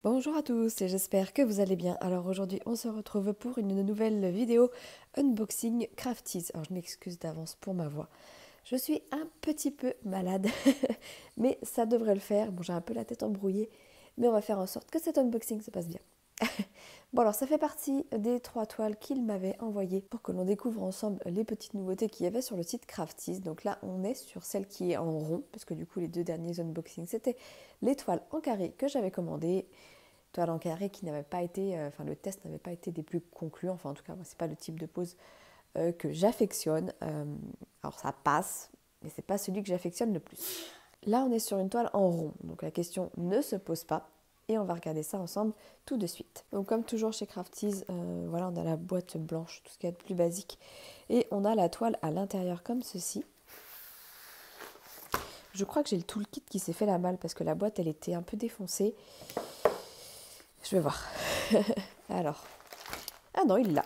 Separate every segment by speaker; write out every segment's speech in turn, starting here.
Speaker 1: Bonjour à tous et j'espère que vous allez bien. Alors aujourd'hui on se retrouve pour une nouvelle vidéo unboxing Crafties. Alors je m'excuse d'avance pour ma voix. Je suis un petit peu malade mais ça devrait le faire. Bon, j'ai un peu la tête embrouillée mais on va faire en sorte que cet unboxing se passe bien. Bon, alors ça fait partie des 3 toiles qu'il m'avait envoyées pour que l'on découvre ensemble les petites nouveautés qu'il y avait sur le site Crafties. Donc là on est sur celle qui est en rond parce que du coup les 2 derniers unboxings c'était les toiles en carré que j'avais commandées. Toile en carré qui n'avait pas été, le test n'avait pas été des plus concluants, enfin en tout cas moi c'est pas le type de pose que j'affectionne. Alors ça passe, mais c'est pas celui que j'affectionne le plus. Là on est sur une toile en rond, donc la question ne se pose pas et on va regarder ça ensemble tout de suite. Donc comme toujours chez Crafties, voilà, on a la boîte blanche, tout ce qu'il y a de plus basique, et on a la toile à l'intérieur comme ceci. Je crois que j'ai le toolkit qui s'est fait la malle parce que la boîte elle était un peu défoncée. Je vais voir. Alors. Ah non, il l'a.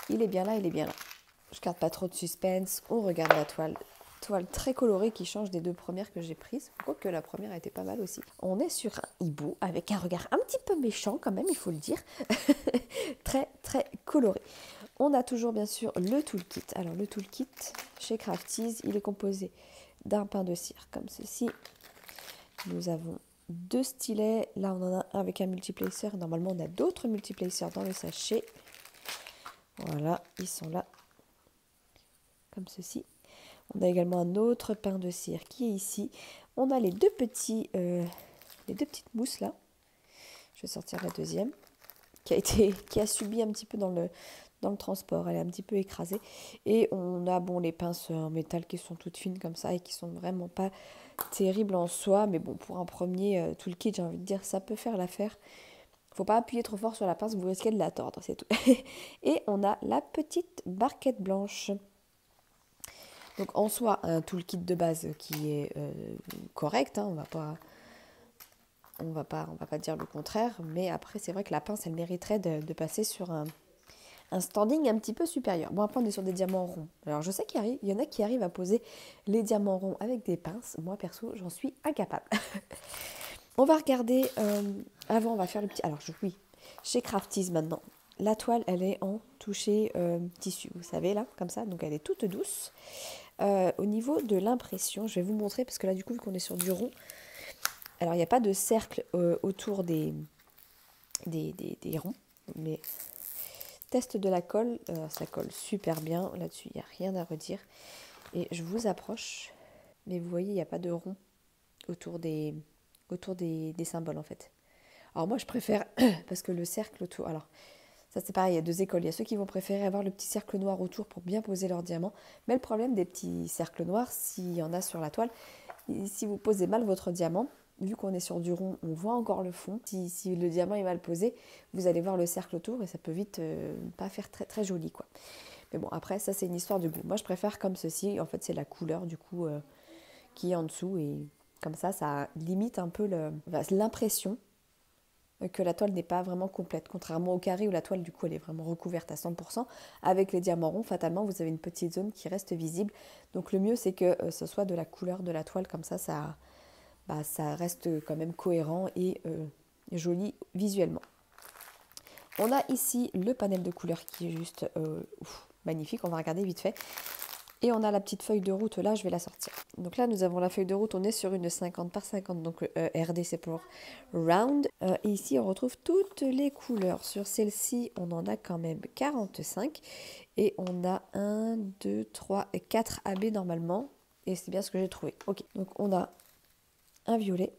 Speaker 1: Il est bien là, il est bien là. Je garde pas trop de suspense. On regarde la toile. Toile très colorée qui change des 2 premières que j'ai prises. Quoique la première était pas mal aussi. On est sur un hibou avec un regard un petit peu méchant quand même, il faut le dire. Très très coloré. On a toujours bien sûr le toolkit. Alors le toolkit chez Crafties, il est composé d'un pain de cire comme ceci. Nous avons 2 stylets, là on en a un avec un multiplacer, normalement on a d'autres multiplacers dans le sachet. Voilà, ils sont là, comme ceci. On a également un autre pain de cire qui est ici. On a les deux petites mousses là. Je vais sortir la deuxième, qui a subi un petit peu dans le transport, elle est un petit peu écrasée. Et on a les pinces en métal qui sont toutes fines comme ça et qui sont vraiment pas terribles en soi, mais bon, pour un premier toolkit, j'ai envie de dire, ça peut faire l'affaire. Faut pas appuyer trop fort sur la pince, vous risquez de la tordre, c'est tout. Et on a la petite barquette blanche. Donc en soi, un toolkit de base qui est correct, hein, on va pas dire le contraire, mais après c'est vrai que la pince, elle mériterait de passer sur un standing un petit peu supérieur. Bon, après on est sur des diamants ronds. Alors je sais qu'il y en a qui arrivent à poser les diamants ronds avec des pinces. Moi perso, j'en suis incapable. On va regarder, avant on va faire le petit... Alors oui, chez Crafties maintenant, la toile elle est en toucher tissu, vous savez là, comme ça, donc elle est toute douce. Au niveau de l'impression, je vais vous montrer, parce que là du coup vu qu'on est sur du rond, alors il n'y a pas de cercle autour des ronds, mais test de la colle, ça colle super bien, là-dessus il n'y a rien à redire. Et je vous approche, mais vous voyez il n'y a pas de rond autour des symboles en fait. Alors moi je préfère, parce que le cercle autour, alors ça c'est pareil, il y a 2 écoles, il y a ceux qui vont préférer avoir le petit cercle noir autour pour bien poser leur diamant, mais le problème des petits cercles noirs, s'il y en a sur la toile, si vous posez mal votre diamant, vu qu'on est sur du rond, on voit encore le fond, si le diamant est mal posé, vous allez voir le cercle autour et ça peut vite pas faire très très joli quoi. Mais bon, après ça c'est une histoire de goût, moi je préfère comme ceci, en fait c'est la couleur du coup qui est en dessous et comme ça limite un peu l'impression que la toile n'est pas vraiment complète, contrairement au carré où la toile du coup elle est vraiment recouverte à 100%. Avec les diamants ronds, fatalement vous avez une petite zone qui reste visible, donc le mieux c'est que ce soit de la couleur de la toile, comme ça ça reste quand même cohérent et joli visuellement. On a ici le panel de couleurs qui est juste magnifique, on va regarder vite fait. Et on a la petite feuille de route, là je vais la sortir. Donc là nous avons la feuille de route, on est sur une 50 par 50, donc RD c'est pour round. Et ici on retrouve toutes les couleurs. Sur celle-ci on en a quand même 45. Et on a 1, 2, 3 et 4 AB normalement. Et c'est bien ce que j'ai trouvé. Ok, donc on a un violet.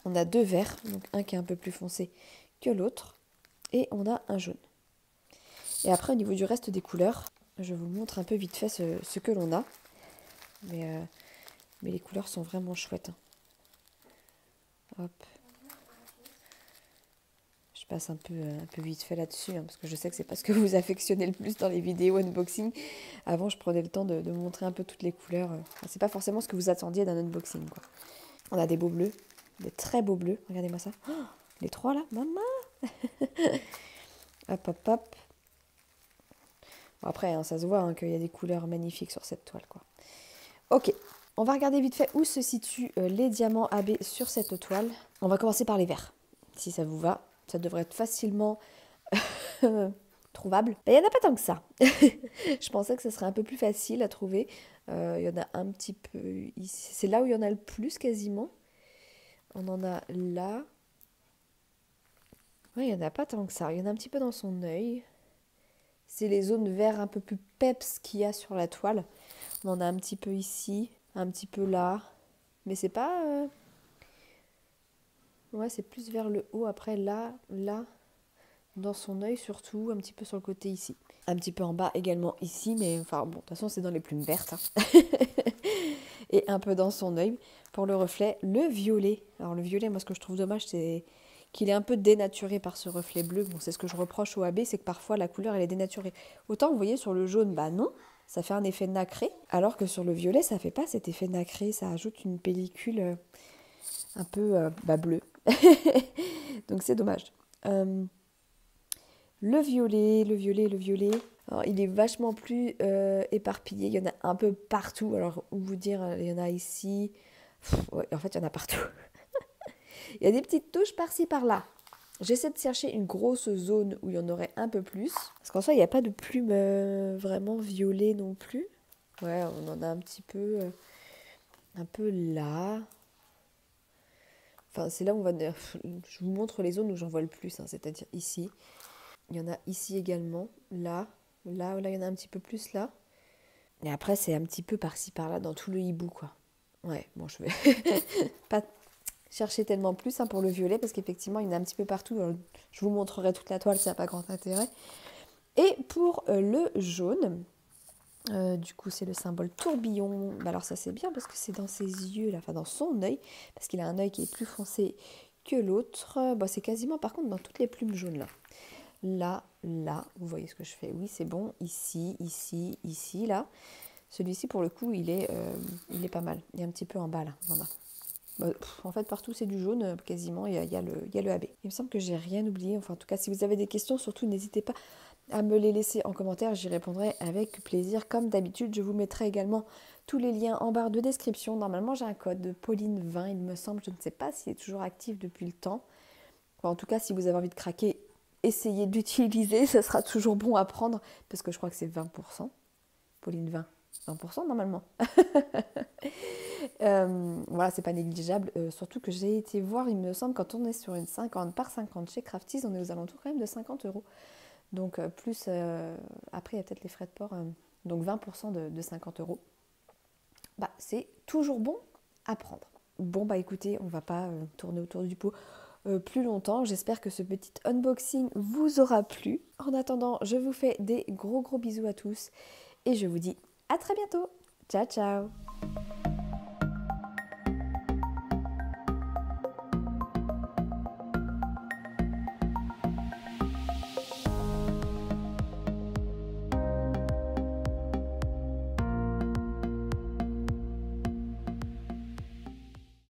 Speaker 1: On a 2 verts, donc un qui est un peu plus foncé que l'autre. Et on a un jaune. Et après au niveau du reste des couleurs, je vous montre un peu vite fait ce que l'on a. Mais les couleurs sont vraiment chouettes. Hop. Je passe un peu vite fait là-dessus, hein, parce que je sais que c'est pas ce que vous affectionnez le plus dans les vidéos unboxing. Avant, je prenais le temps de montrer un peu toutes les couleurs. Enfin, c'est pas forcément ce que vous attendiez d'un unboxing, quoi. On a des beaux bleus, des très beaux bleus. Regardez-moi ça. Oh, les 3 là, maman. Hop, hop, hop. Bon, après, hein, ça se voit hein, qu'il y a des couleurs magnifiques sur cette toile, quoi. Ok, on va regarder vite fait où se situent les diamants AB sur cette toile. On va commencer par les verts. si ça vous va. Ça devrait être facilement trouvable. Il n'y en a pas tant que ça. Je pensais que ce serait un peu plus facile à trouver. Il y en a un petit peu ici. C'est là où il y en a le plus quasiment. On en a là. Ouais, il n'y en a pas tant que ça. Il y en a un petit peu dans son œil. C'est les zones vertes un peu plus peps qu'il y a sur la toile. On en a un petit peu ici, un petit peu là. Mais c'est pas... Ouais, c'est plus vers le haut. Après, là, dans son œil surtout, un petit peu sur le côté ici. Un petit peu en bas également ici, mais enfin bon, de toute façon c'est dans les plumes vertes. Hein. Et un peu dans son œil. Pour le reflet, le violet. Alors le violet, moi ce que je trouve dommage, c'est qu'il est un peu dénaturé par ce reflet bleu. Bon, c'est ce que je reproche au AB, c'est que parfois la couleur elle est dénaturée. Autant vous voyez sur le jaune, bah non, ça fait un effet nacré. Alors que sur le violet, ça fait pas cet effet nacré, ça ajoute une pellicule un peu bleue. Donc c'est dommage. Le violet. Alors, il est vachement plus éparpillé. Il y en a un peu partout. Alors, où vous dire, il y en a ici. Ouais, en fait, il y en a partout. Il y a des petites touches par-ci, par-là. J'essaie de chercher une grosse zone où il y en aurait un peu plus. Parce qu'en soi, il n'y a pas de plumes vraiment violet non plus. Ouais, on en a un peu là. Enfin, c'est là où on va... Je vous montre les zones où j'en vois le plus, hein, c'est-à-dire ici. Il y en a ici également, là, il y en a un petit peu plus là. Et après, c'est un petit peu par-ci, par-là, dans tout le hibou, quoi. Ouais, bon, je vais pas chercher tellement plus pour le violet, parce qu'effectivement, il y en a un petit peu partout. Je vous montrerai toute la toile, ça n'a pas grand intérêt. Et pour le jaune, du coup, c'est le symbole tourbillon. Bah, alors ça, c'est bien, parce que c'est dans ses yeux, là, enfin dans son œil, parce qu'il a un œil qui est plus foncé que l'autre. Bah, c'est quasiment, par contre, dans toutes les plumes jaunes, là. Là, vous voyez ce que je fais. Oui, c'est bon. Ici, là. Celui-ci, pour le coup, il est pas mal. Il est un petit peu en bas, là. Voilà. Bah, en fait, partout, c'est du jaune, quasiment. Il y a le AB. Il me semble que j'ai rien oublié. Enfin, en tout cas, si vous avez des questions, surtout, n'hésitez pas à me les laisser en commentaire. J'y répondrai avec plaisir. Comme d'habitude, je vous mettrai également tous les liens en barre de description. Normalement, j'ai un code de Pauline20, il me semble. Je ne sais pas s'il est toujours actif depuis le temps. Enfin, en tout cas, si vous avez envie de craquer, essayez d'utiliser, ça sera toujours bon à prendre, parce que je crois que c'est 20%. Pauline 20% normalement. Voilà, c'est pas négligeable. Surtout que j'ai été voir, il me semble, quand on est sur une 50 par 50 chez Crafties, on est aux alentours quand même de 50 €. Donc plus, après il y a peut-être les frais de port, donc 20% de 50 €. Bah, c'est toujours bon à prendre. Bon, bah écoutez, on va pas tourner autour du pot plus longtemps. J'espère que ce petit unboxing vous aura plu. En attendant, je vous fais des gros bisous à tous et je vous dis à très bientôt. Ciao, ciao!